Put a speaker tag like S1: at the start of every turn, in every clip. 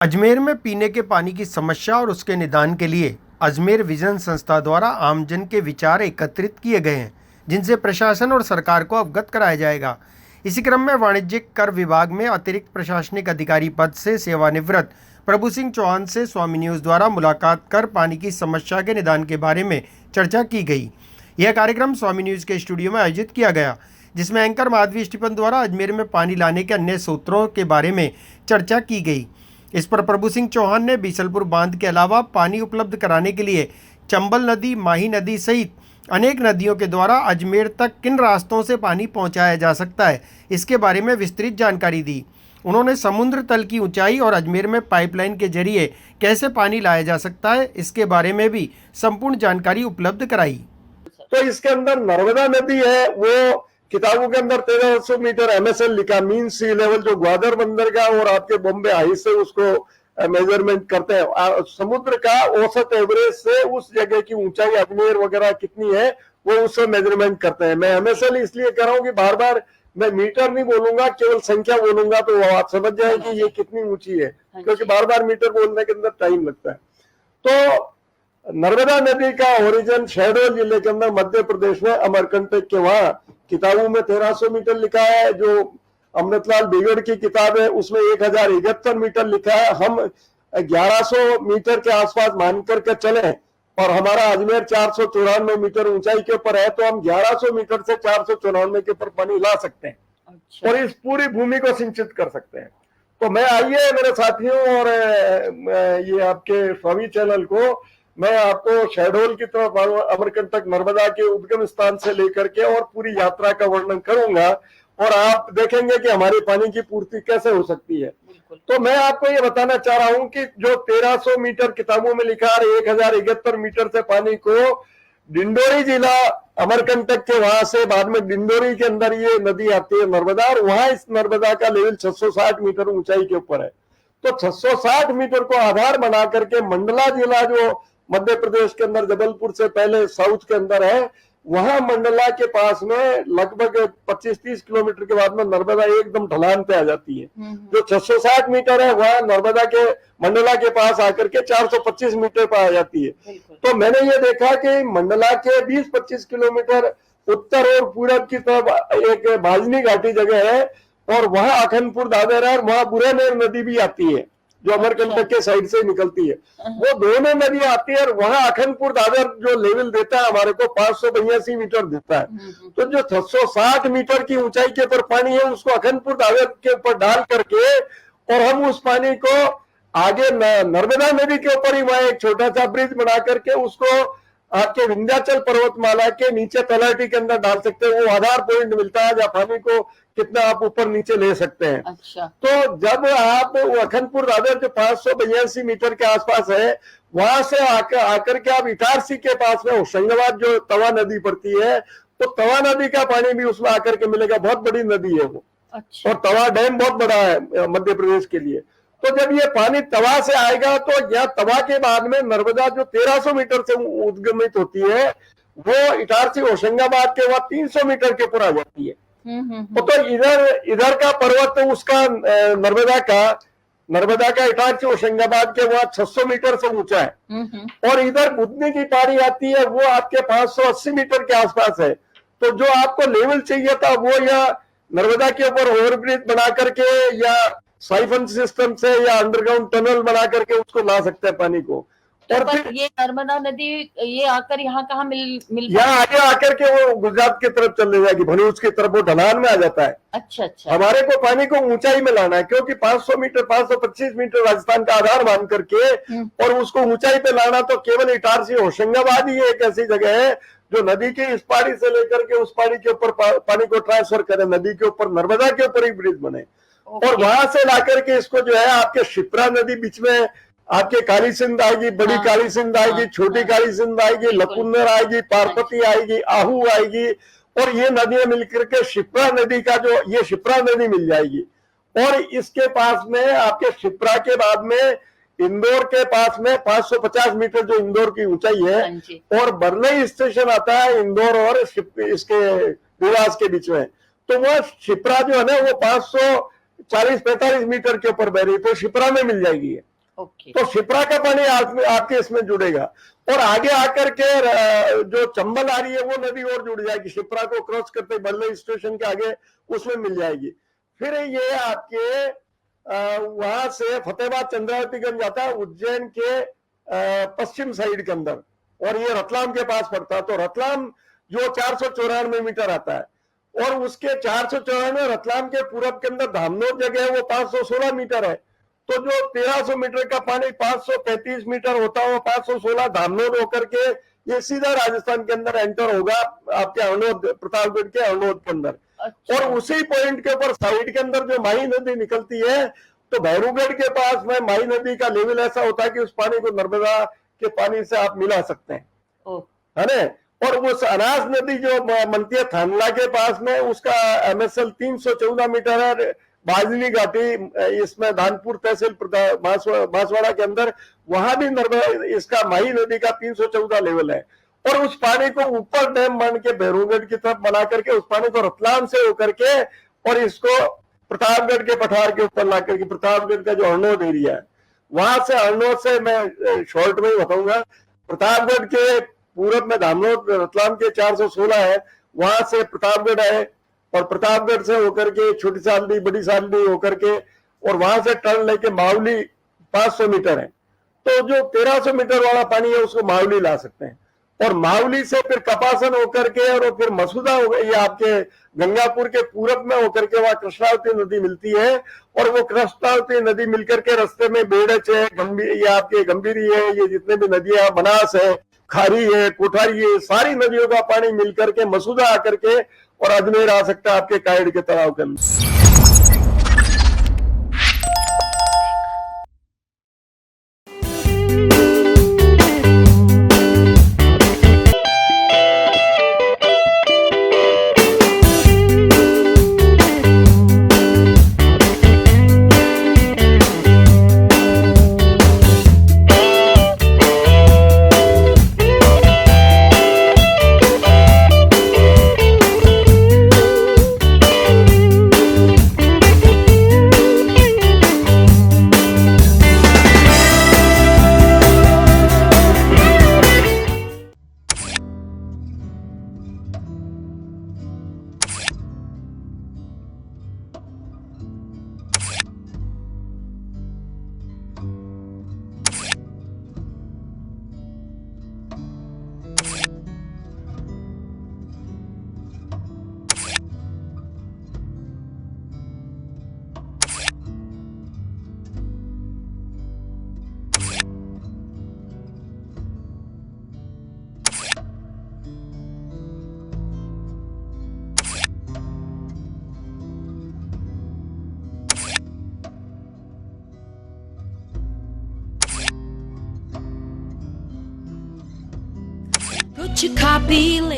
S1: अजमेर में पीने के पानी की समस्या और उसके निदान के लिए अजमेर विजन संस्था द्वारा आमजन के विचार एकत्रित किए गए हैं, जिनसे प्रशासन और सरकार को अवगत कराया जाएगा। इसी क्रम में वाणिज्यिक कर विभाग में अतिरिक्त प्रशासनिक अधिकारी पद से सेवानिवृत्त प्रभु सिंह चौहान से स्वामी न्यूज़ द्वारा मुलाकात कर पानी की समस्या के निदान के बारे में चर्चा की गई। यह कार्यक्रम स्वामी न्यूज़ के स्टूडियो में आयोजित किया गया, जिसमें एंकर माधवी स्टीफन द्वारा अजमेर में पानी लाने के अन्य सूत्रों के बारे में चर्चा की गई। इस पर प्रभु सिंह चौहान ने बीसलपुर बांध के अलावा पानी उपलब्ध कराने के लिए चंबल नदी, माही नदी सहित अनेक नदियों के द्वारा अजमेर तक किन रास्तों से पानी पहुंचाया जा सकता है, इसके बारे में विस्तृत जानकारी दी। उन्होंने समुद्र तल की ऊंचाई और अजमेर में पाइपलाइन के जरिए कैसे पानी लाया जा सकता है, इसके बारे में भी संपूर्ण जानकारी उपलब्ध कराई।
S2: तो इसके अंदर नर्मदा नदी है, वो किताबों के अंदर 1300 मीटर MSL लिखा, मीन सी लेवल, जो ग्वादर बंदर का और आपके बॉम्बे हाई से उसको मेजरमेंट करते हैं। समुद्र का औसत एवरेज से उस जगह की ऊंचाई अजमेर वगैरह कितनी है वो उससे मेजरमेंट करते हैं। मैं MSL इसलिए कर रहा हूँ कि बार बार मैं मीटर नहीं बोलूंगा, केवल संख्या बोलूंगा तो आप समझ जाए कि ये कितनी ऊंची है, क्योंकि बार बार मीटर बोलने के अंदर टाइम लगता है। तो नर्मदा नदी का ओरिजिन शहडोल जिले के अंदर मध्य प्रदेश में अमरकंटक के वहां किताबों में 1300 मीटर लिखा है। जो अमृतलाल बिगड़ की किताब है उसमें 1071 मीटर लिखा है। हम 1100 मीटर के आसपास मान करके चले और हमारा अजमेर 494 मीटर ऊंचाई के ऊपर है, तो हम 1100 मीटर से 494 के ऊपर पानी ला सकते हैं। अच्छा। और इस पूरी भूमि को सिंचित कर सकते हैं। तो मैं आइए मेरे साथियों और ये आपके स्वामी चैनल को मैं आपको शहडोल की तरफ अमरकंटक नर्मदा के उद्गम स्थान से लेकर के और पूरी यात्रा का वर्णन करूंगा और आप देखेंगे कि हमारी पानी की पूर्ति कैसे हो सकती है। तो मैं आपको ये बताना चाह रहा हूं कि जो 1300 मीटर किताबों में लिखा है, 1071 मीटर से पानी को डिंडोरी जिला अमरकंटक के वहां से बाद में डिंडोरी के अंदर ये नदी आती है नर्मदा, और वहां इस नर्मदा का लेवल 660 मीटर ऊंचाई के ऊपर है। तो 660 मीटर को आधार बना करके मंडला जिला जो मध्य प्रदेश के अंदर जबलपुर से पहले साउथ के अंदर है, वहां मंडला के पास में लगभग 25-30 किलोमीटर के बाद में नर्मदा एकदम ढलान पे आ जाती है। जो 660 मीटर है वहां नर्मदा के मंडला के पास आकर के 425 मीटर पर आ जाती है। तो मैंने ये देखा कि मंडला के 20-25 किलोमीटर उत्तर और पूरब की तरफ एक भाजनी घाटी जगह है और वहां अखनपुर दादर है और वहां बुरानेर नदी भी आती है जो अमरकंटक के साइड से निकलती है। वो दोनों नदी आती है और वहां अखनपुर दादर जो लेवल देता है हमारे को 582 मीटर देता है। तो जो 660 मीटर की ऊंचाई के ऊपर पानी है उसको अखनपुर दादर के ऊपर डाल करके और हम उस पानी को आगे नर्मदा नदी के ऊपर ही वहां एक छोटा सा ब्रिज बना करके उसको आपके विंध्याचल पर्वतमाला के नीचे तलहटी के अंदर डाल सकते हैं। वो आधार पॉइंट मिलता है जहाँ पानी को कितना आप ऊपर नीचे ले सकते हैं। अच्छा। तो जब आप अखनपुर दादर जो 582 मीटर के आसपास है वहां से आकर के आप इटारसी के पास में होशंगाबाद जो तवा नदी पड़ती है, तो तवा नदी का पानी भी उसमें आकर के मिलेगा। बहुत बड़ी नदी है वो। अच्छा। और तवा डैम बहुत बड़ा है मध्य प्रदेश के लिए। तो जब ये पानी तवा से आएगा तो यह तवा के बाद में नर्मदा जो 1300 मीटर से उद्गमित होती है वो इटारसी होशंगाबाद के वहां 300 मीटर के ऊपर आ जाती है। तो इधर का पर्वत उसका नर्मदा का इटारसी होशंगाबाद के वहां 600 मीटर से ऊंचा है और इधर बुधनी की पहाड़ी आती है वो आपके 580 मीटर के आसपास है। तो जो आपको लेवल चाहिए था वो या नर्मदा के ऊपर ओवरब्रिज बना करके या साइफन सिस्टम से या अंडरग्राउंड टनल बना करके उसको ला सकते हैं पानी को।
S3: और फिर ये नर्मदा नदी ये आकर यहाँ कहाँ मिल
S2: यहाँ आगे आकर के वो गुजरात की तरफ चले जाएगी, भनूज की तरफ वो ढलान में आ जाता है।
S3: अच्छा अच्छा।
S2: हमारे को पानी को ऊंचाई में लाना है क्योंकि 500 मीटर 525 मीटर राजस्थान का आधार मान करके और उसको ऊंचाई पे लाना, तो केवल इटारसी होशंगाबाद ही एक ऐसी जगह है जो नदी की इस पहाड़ी से लेकर के उस पहाड़ी के ऊपर पानी को ट्रांसफर करे, नदी के ऊपर नर्मदा के ऊपर ही ब्रिज बने और वहां से ला करके इसको जो है आपके शिप्रा नदी बीच में आपके काली सिंध आएगी, बड़ी काली सिंध आएगी, छोटी काली सिंध आएगी, लकुन्नर आएगी, पार्वती आएगी, आहू आएगी और ये नदियां मिलकर के शिप्रा नदी का जो ये शिप्रा नदी मिल जाएगी। और इसके पास में आपके शिप्रा के बाद में इंदौर के पास में 550 मीटर जो इंदौर की ऊंचाई है और बरनई स्टेशन आता है इंदौर और इसके देवास के बीच में। तो वो शिप्रा जो है ना वो 540-45 मीटर के ऊपर बह रही, तो शिप्रा में मिल जाएगी।
S3: ओके।
S2: तो शिप्रा का पानी आपके इसमें जुड़ेगा और आगे आकर के जो चंबल आ रही है वो नदी और जुड़ जाएगी, शिप्रा को क्रॉस करते बल्ले स्टेशन के आगे उसमें मिल जाएगी। फिर ये आपके वहां से फतेहाबाद चंद्रावतीगंज जाता है उज्जैन के पश्चिम साइड के अंदर, और ये रतलाम के पास पड़ता है। तो रतलाम जो 494 मीटर आता है, और उसके 494 रतलाम के पूरब के अंदर धामनोद जगह है वो 516 मीटर है। तो जो 1300 मीटर का पानी 535 मीटर होता है, वो 516 धामनोद होकर के ये सीधा राजस्थान के अंदर एंटर होगा आपके अर्नोद, प्रतापगढ़ के अर्नोद के अंदर।
S3: अच्छा।
S2: और उसी पॉइंट के ऊपर साइड के अंदर जो माही नदी निकलती है, तो भैरूगढ़ के पास में माही नदी का लेवल ऐसा होता है कि उस पानी को नर्मदा के पानी से आप मिला सकते हैं, है ना। और उस अनास नदी जो बनती है थानला के पास में, उसका MSL 314 मीटर है। बाजनी घाटी इसमें धानपुर तहसील बांसवाड़ा के अंदर, वहां भी नर्मदा इसका माही नदी का 314 लेवल है। और उस पानी को ऊपर डैम बन के भैरूगढ़ की तरफ बना करके उस पानी को रतलाम से होकर के और इसको प्रतापगढ़ के पठार के ऊपर ला करके, प्रतापगढ़ का जो अर्नोद एरिया है वहां से, अर्नोद से मैं शॉर्ट में ही बताऊंगा, प्रतापगढ़ के पूरब में धामनोद रतलाम के 416 है, वहां से प्रतापगढ़ है, और प्रतापगढ़ से होकर के छोटी सालडी बड़ी सालडी होकर के, और वहां से टर्न लेके मावली 500 मीटर है। तो जो 1300 मीटर वाला पानी है उसको मावली ला सकते हैं, और मावली से फिर कपासन होकर के और फिर मसूदा हो गई, ये आपके गंगापुर के पूरब में होकर के वहां कृष्णावती नदी मिलती है। और वो कृष्णावती नदी मिलकर के रास्ते में बेड़च है, ये आपके गंभीरी है, ये जितने भी नदियां, बनास है, खारी है, कोठारी है, सारी नदियों का पानी मिलकर के मसूदा आकर के और अजमेर आ सकता है आपके कायड़ के तालाब के अंदर।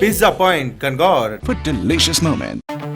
S4: Pizza Point, Kangor.
S5: For delicious moment.